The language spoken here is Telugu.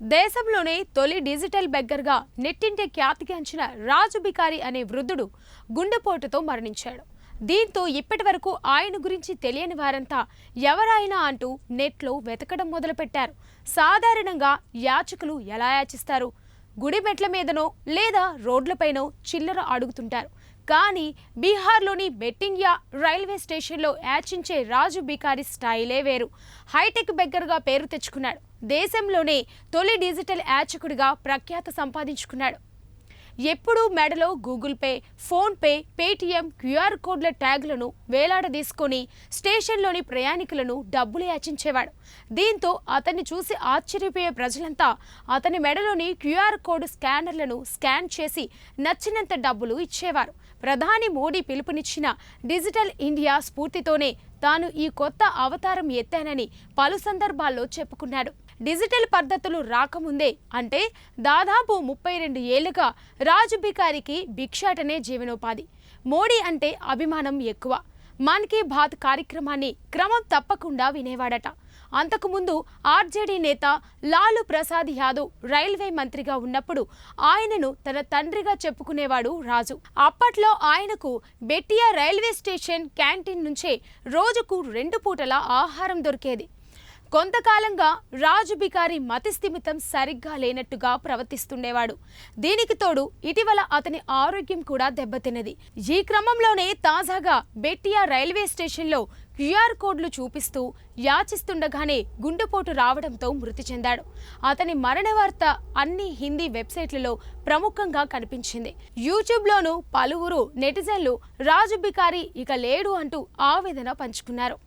దేశంలోనే తొలి డిజిటల్ బెగ్గర్గా నెట్టింటే ఖ్యాతిగాంచిన రాజు బికారి అనే వృద్ధుడు గుండెపోటుతో మరణించాడు. దీంతో ఇప్పటివరకు ఆయన గురించి తెలియని వారంతా ఎవరైనా అంటూ నెట్లో వెతకడం మొదలుపెట్టారు. సాధారణంగా యాచకులు ఎలా యాచిస్తారు? గుడి మెట్ల మీదనో లేదా రోడ్లపైనో చిల్లర అడుగుతుంటారు. కానీ బీహార్లోని బెట్టింగ్యా రైల్వే స్టేషన్లో యాచించే రాజు బికారి స్టైలే వేరు. హైటెక్ బెగ్గర్గా పేరు తెచ్చుకున్నాడు. దేశంలోనే తొలి డిజిటల్ యాచకుడిగా ప్రఖ్యాత సంపాదించుకున్నాడు. ఎప్పుడూ మెడలో Google pay, phone pay, Paytm, QR కోడ్ల ట్యాగులను వేలాడదీసుకొని స్టేషన్లోని ప్రయాణికులను డబ్బులు యాచించేవాడు. దీంతో అతన్ని చూసి ఆశ్చర్యపోయే ప్రజలంతా అతని మెడలోని క్యూఆర్ కోడ్ స్కానర్లను స్కాన్ చేసి నచ్చినంత డబ్బులు ఇచ్చేవారు. ప్రధాని మోడీ పిలుపునిచ్చిన డిజిటల్ ఇండియా స్ఫూర్తితోనే తాను ఈ కొత్త అవతారం ఎత్తానని పలు సందర్భాల్లో చెప్పుకున్నాడు. డిజిటల్ పద్ధతులు రాకముందే అంటే దాదాపు 32 ఏళ్లుగా రాజు బికారికి భిక్షాటనే జీవనోపాధి. మోడీ అంటే అభిమానం ఎక్కువ. మన్ కీ బాత్ కార్యక్రమాన్ని క్రమం తప్పకుండా వినేవాడట. అంతకుముందు ఆర్జేడీ నేత లాలూ ప్రసాద్ యాదవ్ రైల్వే మంత్రిగా ఉన్నప్పుడు ఆయనను తన తండ్రిగా చెప్పుకునేవాడు రాజు. అప్పట్లో ఆయనకు బెట్టియా రైల్వే స్టేషన్ క్యాంటీన్ నుంచే రోజుకు 2 పూటల ఆహారం దొరికేది. కొంతకాలంగా రాజు బికారి మతిస్థిమితం సరిగ్గా లేనట్టుగా ప్రవర్తిస్తుండేవాడు. దీనికి తోడు ఇటీవల అతని ఆరోగ్యం కూడా దెబ్బతిన్నది. ఈ క్రమంలోనే తాజాగా బెట్టియా రైల్వే స్టేషన్లో క్యూఆర్ కోడ్లు చూపిస్తూ యాచిస్తుండగానే గుండెపోటు రావడంతో మృతి చెందాడు. అతని మరణ వార్త అన్ని హిందీ వెబ్సైట్లలో ప్రముఖంగా కనిపించింది. యూట్యూబ్లోనూ పలువురు నెటిజన్లు రాజు బికారి ఇక లేడు అంటూ ఆవేదన పంచుకున్నారు.